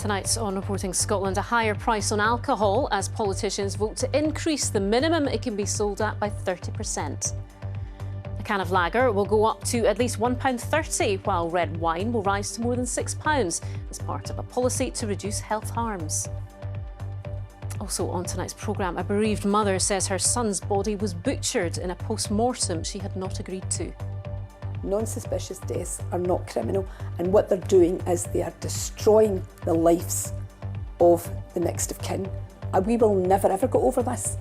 Tonight's on Reporting Scotland, a higher price on alcohol as politicians vote to increase the minimum it can be sold at by 30%. A can of lager will go up to at least £1.30, while red wine will rise to more than £6 as part of a policy to reduce health harms. Also on tonight's programme, a bereaved mother says her son's body was butchered in a post-mortem she had not agreed to. Non-suspicious deaths are not criminal, and what they're doing is they are destroying the lives of the next of kin. And we will never ever go over this.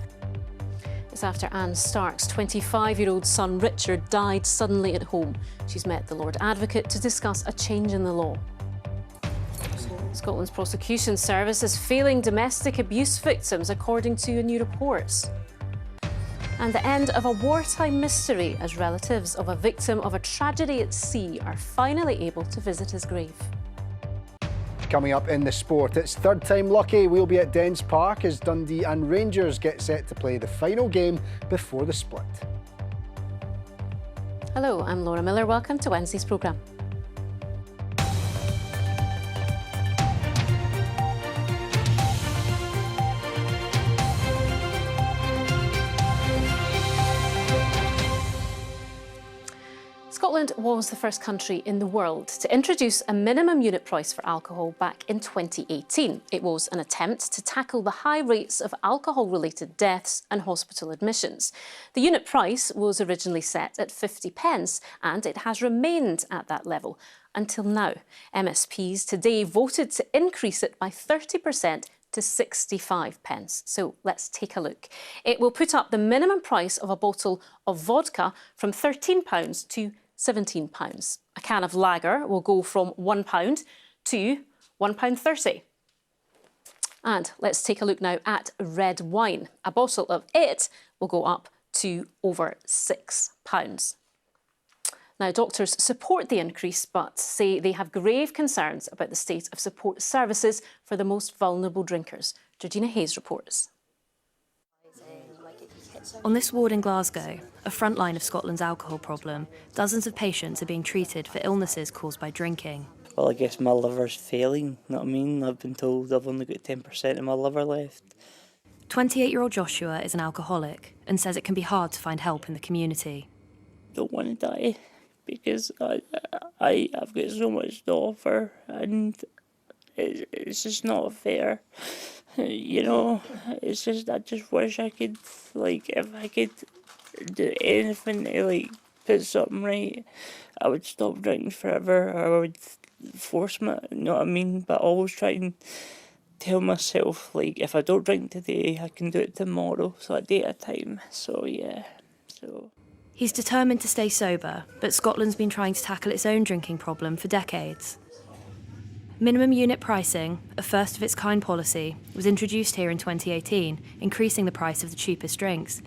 It's after Anne Stark's 25-year-old son Richard died suddenly at home. She's met the Lord Advocate to discuss a change in the law. Scotland's Prosecution Service is failing domestic abuse victims, according to a new report. And the end of a wartime mystery as relatives of a victim of a tragedy at sea are finally able to visit his grave. Coming up in the sport, it's third time lucky. We'll be at Dens Park as Dundee and Rangers get set to play the final game before the split. Hello, I'm Laura Miller. Welcome to Wednesday's programme. Scotland was the first country in the world to introduce a minimum unit price for alcohol back in 2018. It was an attempt to tackle the high rates of alcohol-related deaths and hospital admissions. The unit price was originally set at 50p and it has remained at that level until now. MSPs today voted to increase it by 30% to 65p. So let's take a look. It will put up the minimum price of a bottle of vodka from £13 to £17. A can of lager will go from £1 to £1.30. And let's take a look now at red wine. A bottle of it will go up to over £6. Now, doctors support the increase but say they have grave concerns about the state of support services for the most vulnerable drinkers. Georgina Hayes reports. On this ward in Glasgow, a front line of Scotland's alcohol problem, dozens of patients are being treated for illnesses caused by drinking. Well, I guess my liver's failing, you know what I mean? I've been told I've only got 10% of my liver left. 28-year-old Joshua is an alcoholic and says it can be hard to find help in the community. Don't want to die because I've got so much to offer and it's just not fair. You know, it's just, I just wish I could, like, if I could do anything to, like, put something right, I would stop drinking forever, or I would force me, you know what I mean? But always try and tell myself, like, if I don't drink today, I can do it tomorrow, so a day at a time, so yeah, so. He's determined to stay sober, but Scotland's been trying to tackle its own drinking problem for decades. Minimum unit pricing, a first-of-its-kind policy, was introduced here in 2018, increasing the price of the cheapest drinks.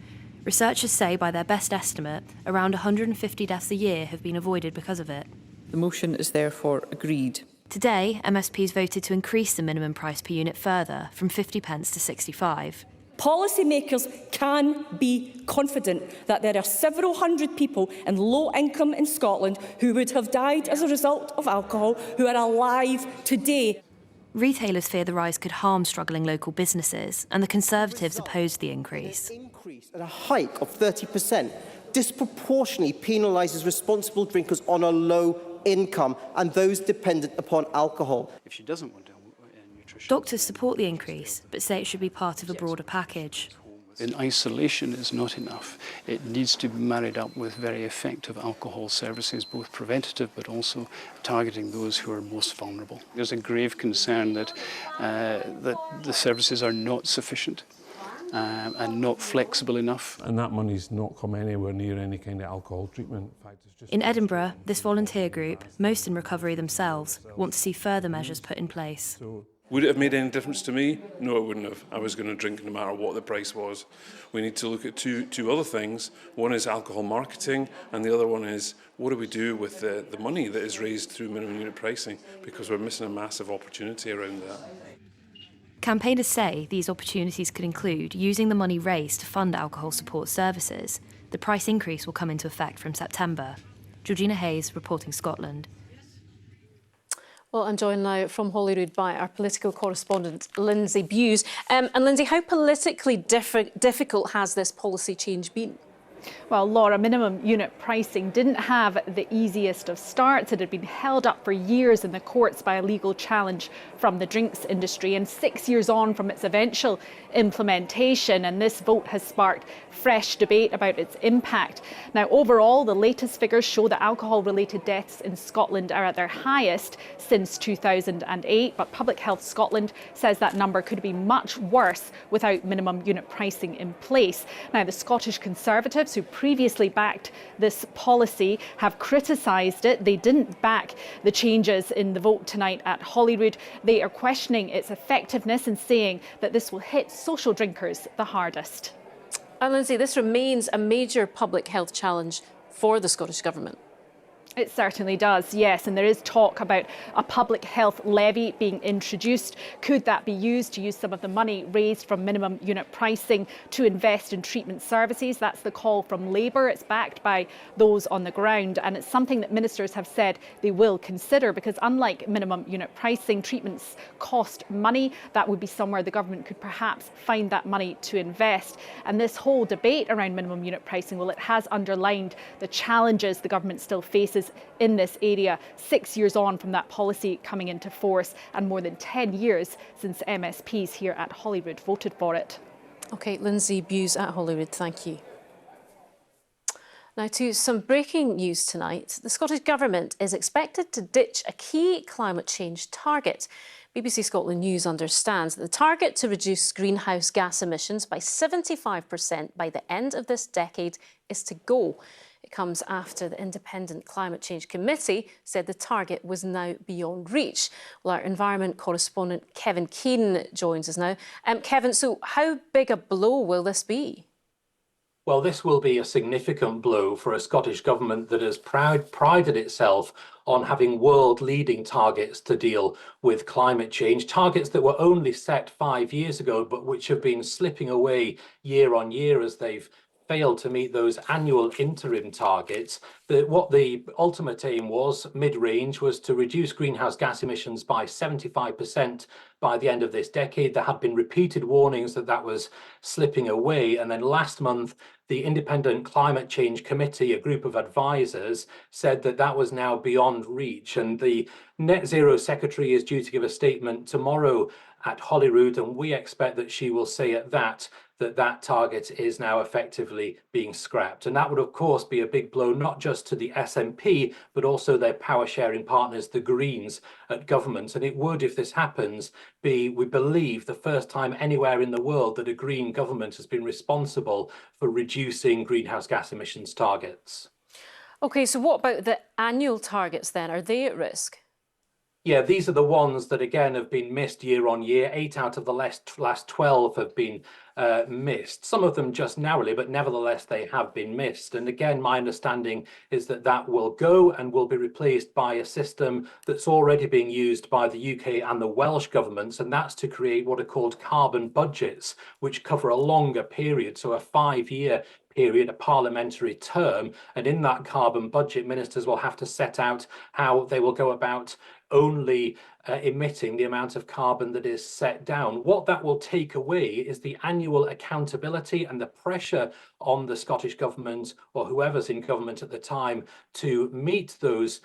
Researchers say, by their best estimate, around 150 deaths a year have been avoided because of it. The motion is therefore agreed. Today, MSPs voted to increase the minimum price per unit further, from 50p to 65. Policymakers can be confident that there are several hundred people in low income in Scotland who would have died as a result of alcohol who are alive today. Retailers fear the rise could harm struggling local businesses, and the Conservatives opposed the increase. At a hike of 30% disproportionately penalises responsible drinkers on a low income and those dependent upon alcohol. If she doesn't want to nutrition. Doctors support the increase, but say it should be part of a broader package. In isolation is not enough. It needs to be married up with very effective alcohol services, both preventative but also targeting those who are most vulnerable. There's a grave concern that the services are not sufficient and not flexible enough. And that money's not come anywhere near any kind of alcohol treatment. In fact, it's just... In Edinburgh, this volunteer group, most in recovery themselves, want to see further measures put in place. Would it have made any difference to me? No, it wouldn't have. I was going to drink no matter what the price was. We need to look at two other things. One is alcohol marketing, and the other one is what do we do with the money that is raised through minimum unit pricing, because we're missing a massive opportunity around that. Campaigners say these opportunities could include using the money raised to fund alcohol support services. The price increase will come into effect from September. Georgina Hayes, reporting Scotland. Well, I'm joined now from Holyrood by our political correspondent, Lindsay Bewes. And Lindsay, how politically difficult has this policy change been? Well, Laura, minimum unit pricing didn't have the easiest of starts. It had been held up for years in the courts by a legal challenge from the drinks industry, and 6 years on from its eventual implementation, and this vote has sparked fresh debate about its impact. Now, overall, the latest figures show that alcohol-related deaths in Scotland are at their highest since 2008, but Public Health Scotland says that number could be much worse without minimum unit pricing in place. Now, the Scottish Conservatives, who previously backed this policy, have criticised it. They didn't back the changes in the vote tonight at Holyrood. They are questioning its effectiveness and saying that this will hit social drinkers the hardest. And Lindsay, this remains a major public health challenge for the Scottish Government. It certainly does, yes, and there is talk about a public health levy being introduced. Could that be used to use some of the money raised from minimum unit pricing to invest in treatment services? That's the call from Labour. It's backed by those on the ground, and it's something that ministers have said they will consider, because unlike minimum unit pricing, treatments cost money. That would be somewhere the government could perhaps find that money to invest. And this whole debate around minimum unit pricing, well, it has underlined the challenges the government still faces in this area 6 years on from that policy coming into force, and more than 10 years since MSPs here at Holyrood voted for it. OK, Lindsay Bewes at Holyrood, thank you. Now to some breaking news tonight. The Scottish Government is expected to ditch a key climate change target. BBC Scotland News understands that the target to reduce greenhouse gas emissions by 75% by the end of this decade is to go. It comes after the Independent Climate Change Committee said the target was now beyond reach. Well, our environment correspondent Kevin Keane joins us now. Kevin, so how big a blow will this be? Well, this will be a significant blow for a Scottish Government that has prided itself on having world-leading targets to deal with climate change, targets that were only set 5 years ago, but which have been slipping away year on year as they've failed to meet those annual interim targets. What the ultimate aim was, mid-range, was to reduce greenhouse gas emissions by 75% by the end of this decade. There had been repeated warnings that that was slipping away. And then last month, the Independent Climate Change Committee, a group of advisors, said that that was now beyond reach. And the Net Zero Secretary is due to give a statement tomorrow at Holyrood, and we expect that she will say at that target is now effectively being scrapped. And that would, of course, be a big blow, not just to the SNP, but also their power-sharing partners, the Greens, at government. And it would, if this happens, be, we believe, the first time anywhere in the world that a Green government has been responsible for reducing greenhouse gas emissions targets. OK, so what about the annual targets then? Are they at risk? Yeah, these are the ones that, again, have been missed year on year. 8 out of the last 12 have been missed. Some of them just narrowly, but nevertheless, they have been missed. And again, my understanding is that that will go and will be replaced by a system that's already being used by the UK and the Welsh governments, and that's to create what are called carbon budgets, which cover a longer period, so a 5-year period, a parliamentary term. And in that carbon budget, ministers will have to set out how they will go about only emitting the amount of carbon that is set down. What that will take away is the annual accountability and the pressure on the Scottish Government, or whoever's in government at the time, to meet those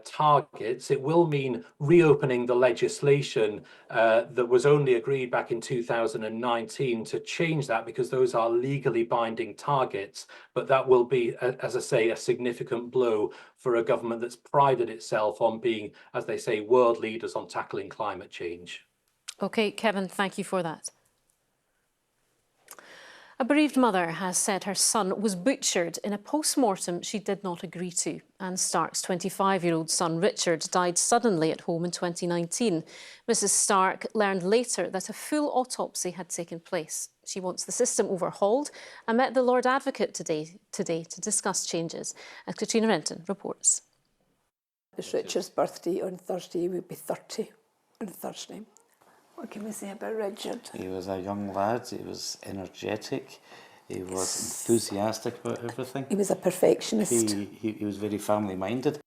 targets. It will mean reopening the legislation that was only agreed back in 2019 to change that, because those are legally binding targets. But that will be, as I say, a significant blow for a government that's prided itself on being, as they say, world leaders on tackling climate change. OK, Kevin, thank you for that. A bereaved mother has said her son was butchered in a post-mortem she did not agree to. Anne Stark's 25-year-old son Richard died suddenly at home in 2019. Mrs Stark learned later that a full autopsy had taken place. She wants the system overhauled and met the Lord Advocate today to discuss changes. As Katrina Renton reports. It's Richard's birthday on Thursday. He would be 30 on Thursday. What can we say about Richard? He was a young lad, he was energetic, he was enthusiastic about everything. He was a perfectionist. He was very family-minded.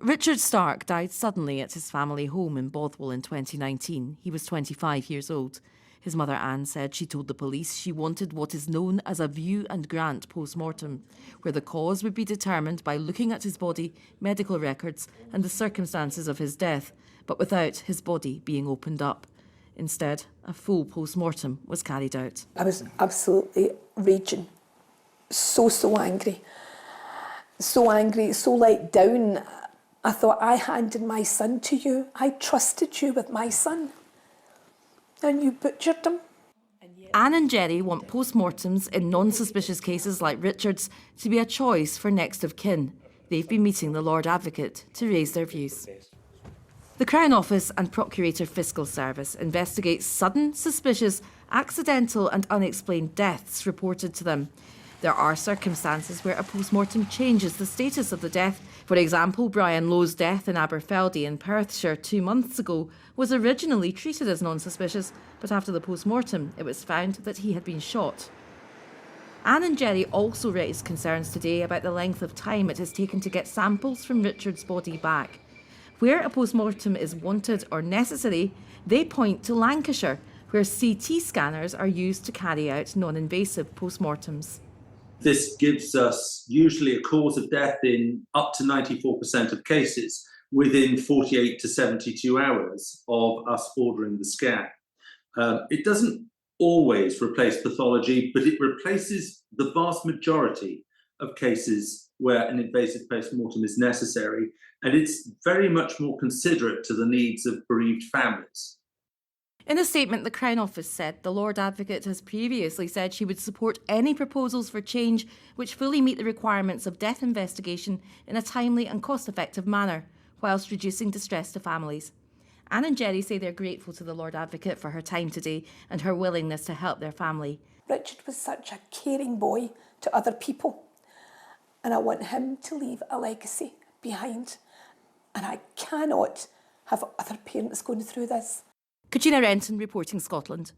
Richard Stark died suddenly at his family home in Bothwell in 2019. He was 25 years old. His mother Anne said she told the police she wanted what is known as a view and grant post-mortem, where the cause would be determined by looking at his body, medical records and the circumstances of his death, but without his body being opened up. Instead, a full post-mortem was carried out. I was absolutely raging. So angry. So angry, so let down. I thought, I handed my son to you. I trusted you with my son. And you butchered him. Anne and Jerry want post-mortems in non-suspicious cases like Richard's to be a choice for next of kin. They've been meeting the Lord Advocate to raise their views. The Crown Office and Procurator Fiscal Service investigate sudden, suspicious, accidental and unexplained deaths reported to them. There are circumstances where a post-mortem changes the status of the death. For example, Brian Lowe's death in Aberfeldy in Perthshire 2 months ago was originally treated as non-suspicious, but after the post-mortem it was found that he had been shot. Anne and Jerry also raised concerns today about the length of time it has taken to get samples from Richard's body back. Where a post-mortem is wanted or necessary, they point to Lancashire, where CT scanners are used to carry out non-invasive post-mortems. This gives us usually a cause of death in up to 94% of cases within 48 to 72 hours of us ordering the scan. It doesn't always replace pathology, but it replaces the vast majority of cases where an invasive post-mortem is necessary, and it's very much more considerate to the needs of bereaved families. In a statement, the Crown Office said the Lord Advocate has previously said she would support any proposals for change which fully meet the requirements of death investigation in a timely and cost-effective manner, whilst reducing distress to families. Anne and Jerry say they're grateful to the Lord Advocate for her time today and her willingness to help their family. Richard was such a caring boy to other people, and I want him to leave a legacy behind. And I cannot have other parents going through this. Katrina Renton reporting Scotland.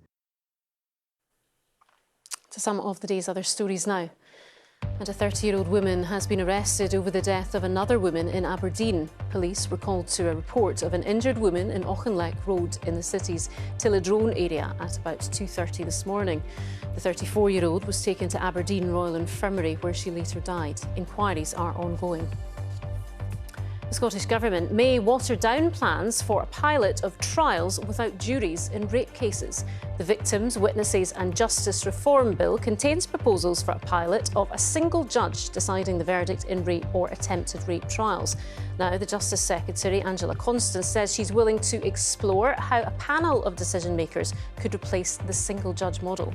To some of the day's other stories now. And a 30-year-old woman has been arrested over the death of another woman in Aberdeen. Police were called to a report of an injured woman in Auchinleck Road in the city's Tilladrone area at about 2:30 this morning. The 34-year-old was taken to Aberdeen Royal Infirmary where she later died. Inquiries are ongoing. The Scottish Government may water down plans for a pilot of trials without juries in rape cases. The Victims, Witnesses and Justice Reform Bill contains proposals for a pilot of a single judge deciding the verdict in rape or attempted rape trials. Now, the Justice Secretary, Angela Constance, says she's willing to explore how a panel of decision-makers could replace the single judge model.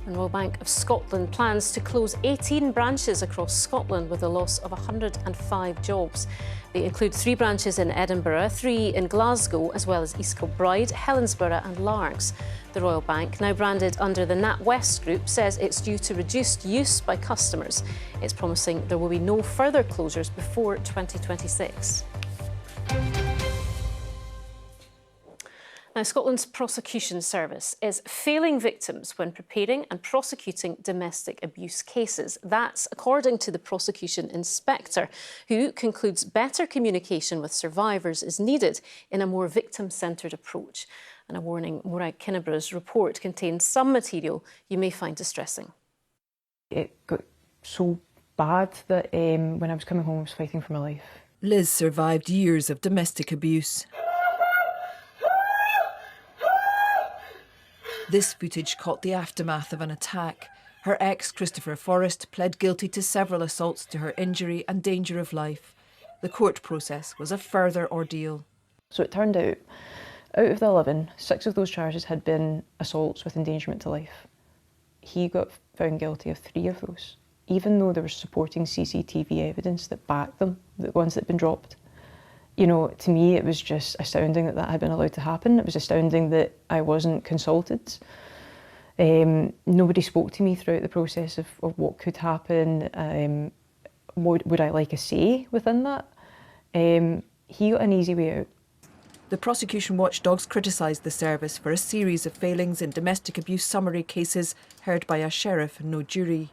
The Royal Bank of Scotland plans to close 18 branches across Scotland with a loss of 105 jobs. They include 3 branches in Edinburgh, 3 in Glasgow, as well as East Kilbride, Helensburgh and Largs. The Royal Bank, now branded under the NatWest Group, says it's due to reduced use by customers. It's promising there will be no further closures before 2026. Now, Scotland's Prosecution Service is failing victims when preparing and prosecuting domestic abuse cases. That's according to the Prosecution Inspector, who concludes better communication with survivors is needed in a more victim-centred approach. And a warning, Morag Kinniborough's report contains some material you may find distressing. It got so bad that when I was coming home I was fighting for my life. Liz survived years of domestic abuse. This footage caught the aftermath of an attack. Her ex, Christopher Forrest, pled guilty to several assaults to her injury and danger of life. The court process was a further ordeal. So it turned out of the 11, 6 of those charges had been assaults with endangerment to life. He got found guilty of 3 of those, even though there was supporting CCTV evidence that backed them, the ones that had been dropped. You know, to me, it was just astounding that that had been allowed to happen. It was astounding that I wasn't consulted. Nobody spoke to me throughout the process of what could happen. Would I like a say within that? He got an easy way out. The prosecution watchdogs criticised the service for a series of failings in domestic abuse summary cases heard by a sheriff and no jury.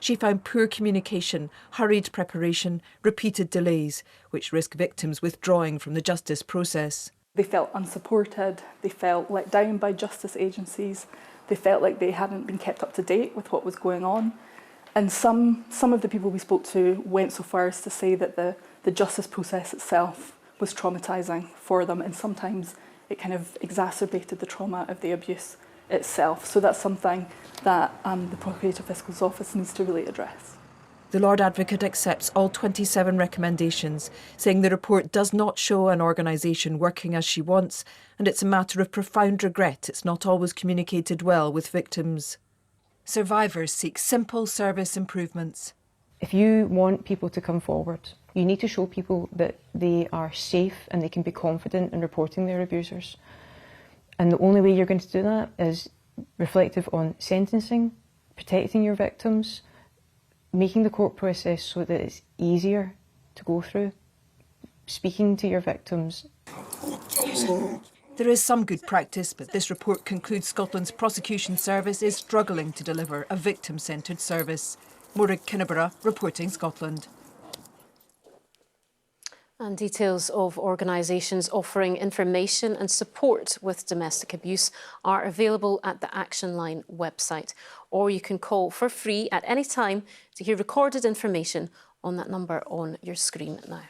She found poor communication, hurried preparation, repeated delays, which risk victims withdrawing from the justice process. They felt unsupported, they felt let down by justice agencies, they felt like they hadn't been kept up to date with what was going on. And some of the people we spoke to went so far as to say that the justice process itself was traumatising for them, and sometimes it kind of exacerbated the trauma of the abuse itself. So that's something that the Procurator Fiscal's office needs to really address. The Lord Advocate accepts all 27 recommendations, saying the report does not show an organisation working as she wants, and it's a matter of profound regret it's not always communicated well with victims. Survivors seek simple service improvements. If you want people to come forward, you need to show people that they are safe and they can be confident in reporting their abusers. And the only way you're going to do that is reflective on sentencing, protecting your victims, making the court process so that it's easier to go through, speaking to your victims. There is some good practice, but this report concludes Scotland's Prosecution Service is struggling to deliver a victim-centred service. Maura Kinneborough, reporting Scotland. And details of organisations offering information and support with domestic abuse are available at the Action Line website, or you can call for free at any time to hear recorded information on that number on your screen now.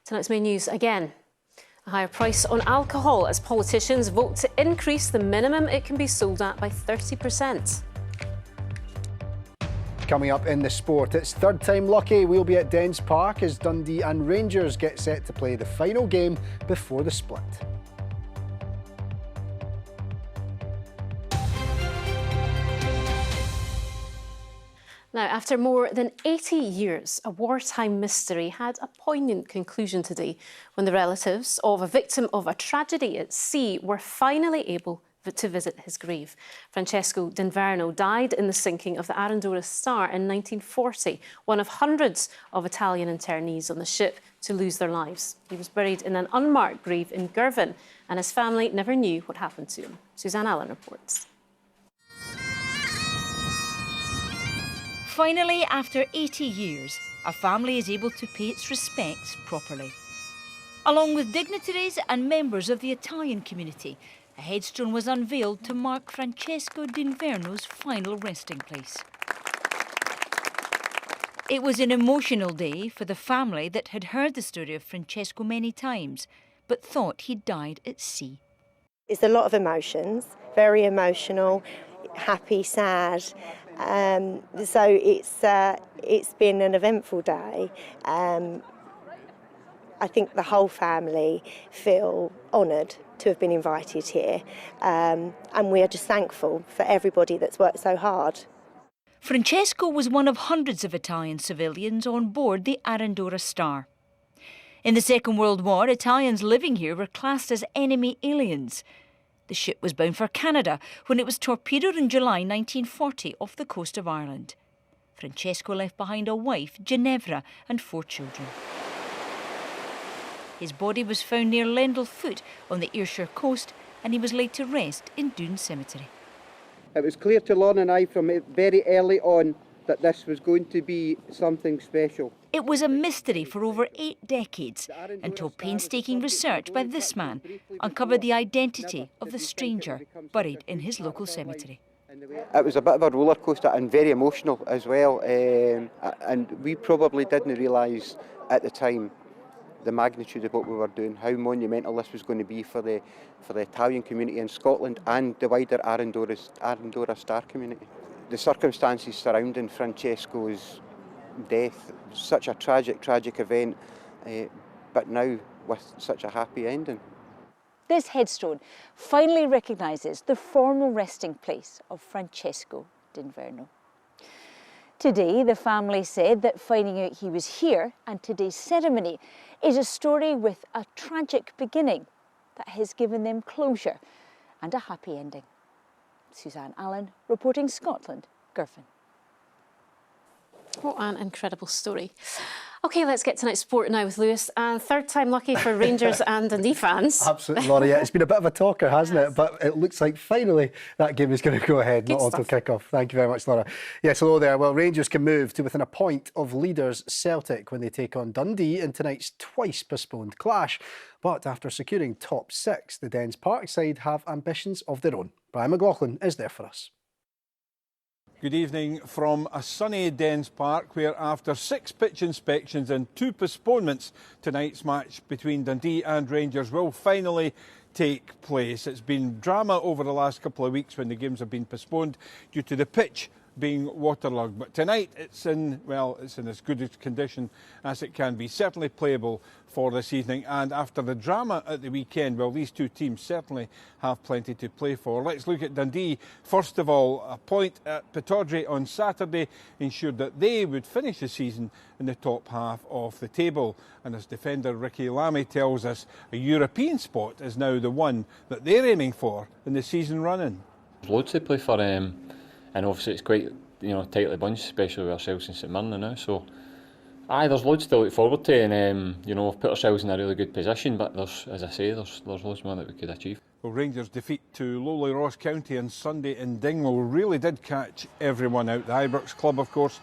Tonight's main news again. A higher price on alcohol as politicians vote to increase the minimum it can be sold at by 30%. Coming up in the sport, it's third time lucky. We'll be at Dens Park as Dundee and Rangers get set to play the final game before the split. Now, after more than 80 years, a wartime mystery had a poignant conclusion today when the relatives of a victim of a tragedy at sea were finally able to visit his grave. Francesco D'Inverno died in the sinking of the Arandora Star in 1940, one of hundreds of Italian internees on the ship to lose their lives. He was buried in an unmarked grave in Girvan, and his family never knew what happened to him. Suzanne Allen reports. Finally, after 80 years, a family is able to pay its respects properly. Along with dignitaries and members of the Italian community, a headstone was unveiled to mark Francesco D'Inverno's final resting place. It was an emotional day for the family that had heard the story of Francesco many times, but thought he died at sea. It's a lot of emotions, very emotional, happy, sad. So it's been an eventful day. I think the whole family feel honoured to have been invited here, and we are just thankful for everybody that's worked so hard. Francesco was one of hundreds of Italian civilians on board the Arandora Star. In the Second World War, Italians living here were classed as enemy aliens. The ship was bound for Canada when it was torpedoed in July 1940 off the coast of Ireland. Francesco left behind a wife, Ginevra, and 4 children. His body was found near Lendal Foot on the Ayrshire coast, and he was laid to rest in Doon Cemetery. It was clear to Lorna and I from very early on that this was going to be something special. It was a mystery for over 8 decades until painstaking research by this man uncovered the identity of the stranger buried in his local cemetery. It was a bit of a roller coaster and very emotional as well, and we probably didn't realise at the time the magnitude of what we were doing, how monumental this was going to be for the Italian community in Scotland and the wider Arandora Star community. The circumstances surrounding Francesco's death, such a tragic event, but now with such a happy ending. This headstone finally recognises the formal resting place of Francesco D'Inverno. Today, the family said that finding out he was here and today's ceremony is a story with a tragic beginning that has given them closure and a happy ending. Suzanne Allen, reporting Scotland, Girvan. What an incredible story. OK, let's get tonight's sport now with Lewis. And third time lucky for Rangers and Dundee fans. Absolutely, Laura. Yeah, it's been a bit of a talker, hasn't it? But it looks like finally that game is going to go ahead, not until kick-off. Thank you very much, Laura. Yes, hello there. Well, Rangers can move to within a point of leaders Celtic when they take on Dundee in tonight's twice-postponed clash. But after securing top 6, the Dens Park side have ambitions of their own. Brian McLaughlin is there for us. Good evening from a sunny Dens Park, where after 6 pitch inspections and 2 postponements, tonight's match between Dundee and Rangers will finally take place. It's been drama over the last couple of weeks when the games have been postponed due to the pitch being waterlogged, but tonight it's in as good a condition as it can be, certainly playable for this evening. And after the drama at the weekend, well, these two teams certainly have plenty to play for. Let's look at Dundee. First of all, a point at Pittodrie on Saturday ensured that they would finish the season in the top half of the table, and as defender Ricky Lamy tells us, a European spot is now the one that they're aiming for in the season running. There's loads to play for, and obviously it's quite tightly bunched, especially with ourselves in St Mirren now. So, there's loads to look forward to, and we've put ourselves in a really good position. But there's loads more that we could achieve. Well, Rangers' defeat to lowly Ross County on Sunday in Dingwall really did catch everyone out. The Ibrox club, of course,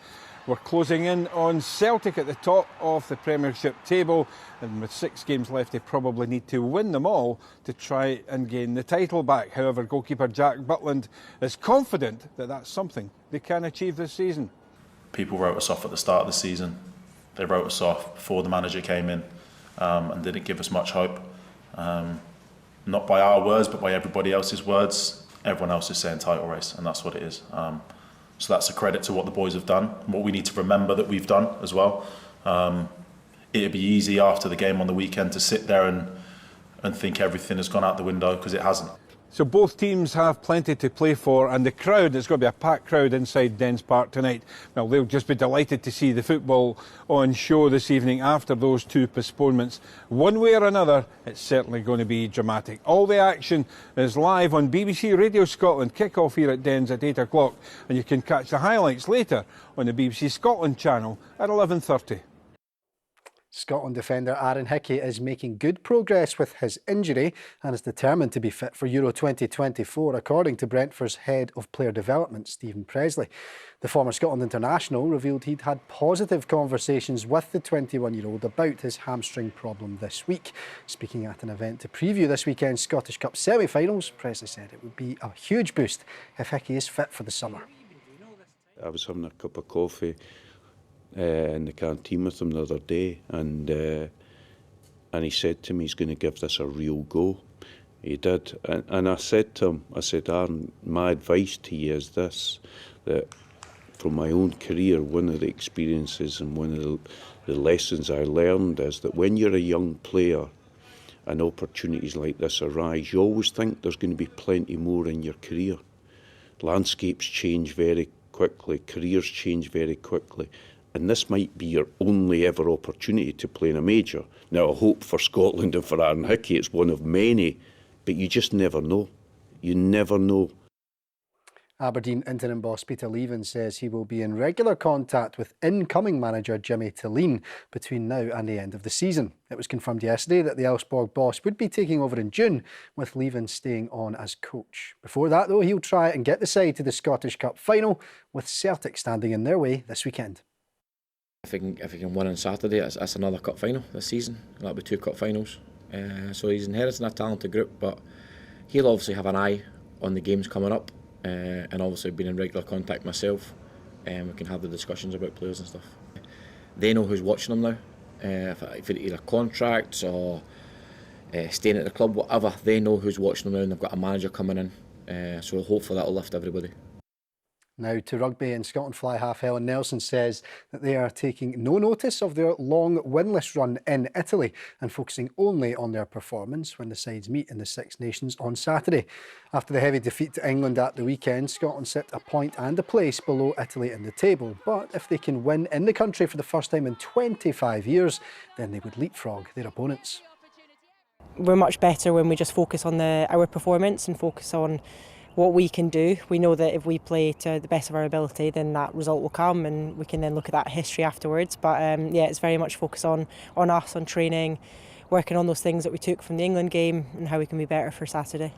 were closing in on Celtic at the top of the Premiership table, and with 6 games left they probably need to win them all to try and gain the title back. However, goalkeeper Jack Butland is confident that that's something they can achieve this season. People wrote us off at the start of the season. They wrote us off before the manager came in and didn't give us much hope. Not by our words, but by everybody else's words. Everyone else is saying title race, and that's what it is. So that's a credit to what the boys have done, and what we need to remember that we've done as well. It'd be easy after the game on the weekend to sit there and think everything has gone out the window, because it hasn't. So both teams have plenty to play for, and the crowd, it's going to be a packed crowd inside Dens Park tonight. Well, they'll just be delighted to see the football on show this evening after those 2 postponements. One way or another, it's certainly going to be dramatic. All the action is live on BBC Radio Scotland. Kick-off here at Dens at 8 o'clock, and you can catch the highlights later on the BBC Scotland channel at 11:30. Scotland defender Aaron Hickey is making good progress with his injury and is determined to be fit for Euro 2024, according to Brentford's head of player development, Stephen Presley. The former Scotland international revealed he'd had positive conversations with the 21-year-old about his hamstring problem this week. Speaking at an event to preview this weekend's Scottish Cup semi-finals, Presley said it would be a huge boost if Hickey is fit for the summer. I was having a cup of coffee in the canteen with him the other day, and he said to me he's going to give this a real go. He did, and I said to him, Aaron, my advice to you is this, that from my own career, one of the experiences and one of the lessons I learned is that when you're a young player and opportunities like this arise, you always think there's going to be plenty more in your career. Landscapes change very quickly, careers change very quickly. And this might be your only ever opportunity to play in a major. Now, I hope for Scotland and for Aaron Hickey it's one of many, but you just never know. You never know. Aberdeen interim boss Peter Leven says he will be in regular contact with incoming manager Jimmy Tilleen between now and the end of the season. It was confirmed yesterday that the Elfsborg boss would be taking over in June, with Leven staying on as coach. Before that, though, he'll try and get the side to the Scottish Cup final, with Celtic standing in their way this weekend. If he can win on Saturday, that's another cup final this season. That'll be 2 cup finals. So he's inheriting a talented group, but he'll obviously have an eye on the games coming up, and obviously been in regular contact myself. We can have the discussions about players and stuff. They know who's watching them now. If it's either contracts or staying at the club, whatever, they know who's watching them now, and they've got a manager coming in. So hopefully that'll lift everybody. Now to rugby, and Scotland fly half Helen Nelson says that they are taking no notice of their long winless run in Italy and focusing only on their performance when the sides meet in the Six Nations on Saturday. After the heavy defeat to England at the weekend, Scotland sit a point and a place below Italy in the table. But if they can win in the country for the first time in 25 years, then they would leapfrog their opponents. We're much better when we just focus on our performance and focus on what we can do. We know that if we play to the best of our ability, then that result will come, and we can then look at that history afterwards. But yeah, it's very much focused on us, on training, working on those things that we took from the England game and how we can be better for Saturday.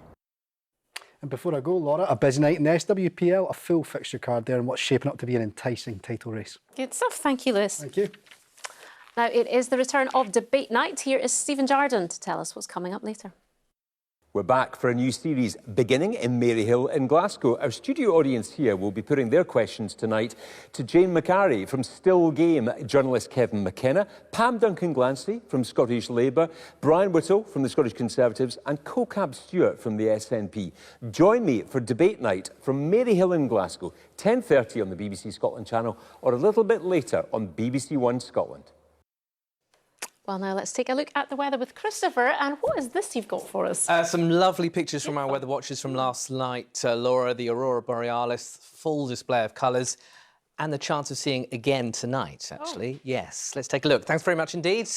And before I go, Laura, a busy night in the SWPL, a full fixture card there and what's shaping up to be an enticing title race. Good stuff. Thank you, Lewis. Thank you. Now, it is the return of debate night. Here is Stephen Jardine to tell us what's coming up later. We're back for a new series beginning in Maryhill in Glasgow. Our studio audience here will be putting their questions tonight to Jane McCarry from Still Game, journalist Kevin McKenna, Pam Duncan-Glancy from Scottish Labour, Brian Whittle from the Scottish Conservatives and Cocab Stewart from the SNP. Join me for debate night from Maryhill in Glasgow, 10:30 on the BBC Scotland channel or a little bit later on BBC One Scotland. Well, now let's take a look at the weather with Christopher. And what is this you've got for us? Some lovely pictures from our weather watchers from last night. Laura, the Aurora Borealis, full display of colours, and the chance of seeing again tonight, actually. Oh. Yes, let's take a look. Thanks very much indeed.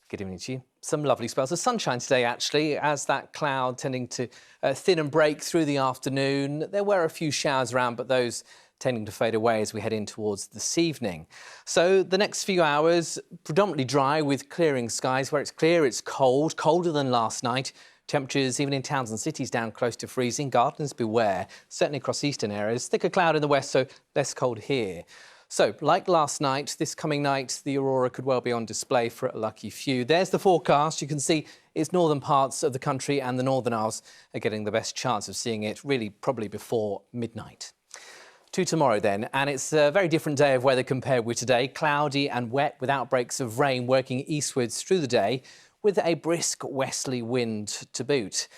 Good evening to you. Some lovely spells of sunshine today, actually, as that cloud tending to thin and break through the afternoon. There were a few showers around, but those tending to fade away as we head in towards this evening. So the next few hours, predominantly dry with clearing skies. Where it's clear, it's cold, colder than last night. Temperatures, even in towns and cities, down close to freezing. Gardeners beware, certainly across eastern areas. Thicker cloud in the west, so less cold here. So, like last night, this coming night, the aurora could well be on display for a lucky few. There's the forecast. You can see it's northern parts of the country and the Northern Isles are getting the best chance of seeing it, really probably before midnight. To tomorrow then, and it's a very different day of weather compared with today. Cloudy and wet with outbreaks of rain working eastwards through the day with a brisk westerly wind to boot.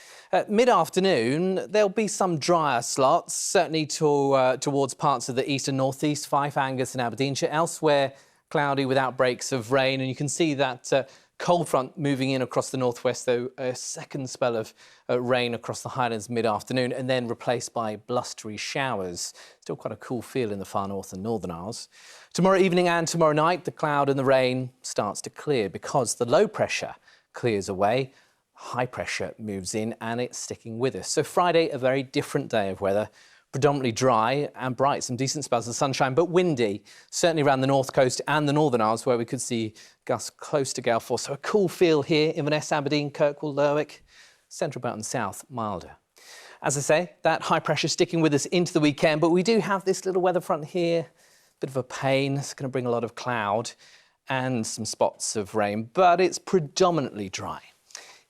Mid-afternoon, there'll be some drier slots, certainly towards parts of the east and northeast, Fife, Angus and Aberdeenshire. Elsewhere, cloudy with outbreaks of rain, and you can see that cold front moving in across the northwest, though a second spell of rain across the Highlands mid-afternoon and then replaced by blustery showers. Still quite a cool feel in the far north and Northern Isles. Tomorrow evening and tomorrow night, the cloud and the rain starts to clear because the low pressure clears away, high pressure moves in and it's sticking with us. So Friday, a very different day of weather. Predominantly dry and bright, some decent spells of sunshine, but windy, certainly around the north coast and the Northern Isles where we could see gusts close to gale force. So a cool feel here, Inverness, Aberdeen, Kirkwall, Lerwick, Central Belt and South, milder. As I say, that high pressure sticking with us into the weekend, but we do have this little weather front here, bit of a pain. It's going to bring a lot of cloud and some spots of rain, but it's predominantly dry.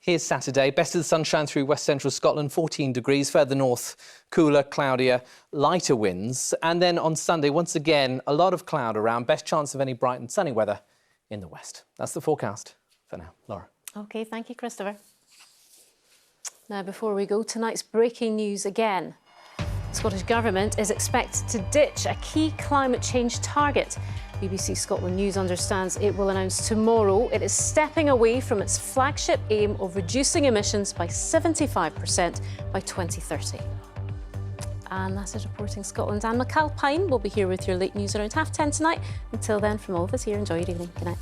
Here's Saturday, best of the sunshine through west central Scotland, 14 degrees. Further north, cooler, cloudier, lighter winds. And then on Sunday, once again, a lot of cloud around. Best chance of any bright and sunny weather in the west. That's the forecast for now. Laura. OK, thank you, Christopher. Now, before we go, tonight's breaking news again. The Scottish Government is expected to ditch a key climate change target. BBC Scotland News understands it will announce tomorrow it is stepping away from its flagship aim of reducing emissions by 75% by 2030. And that is Reporting Scotland. Anne McAlpine will be here with your late news around 10:30 tonight. Until then, from all of us here, enjoy your evening. Good night.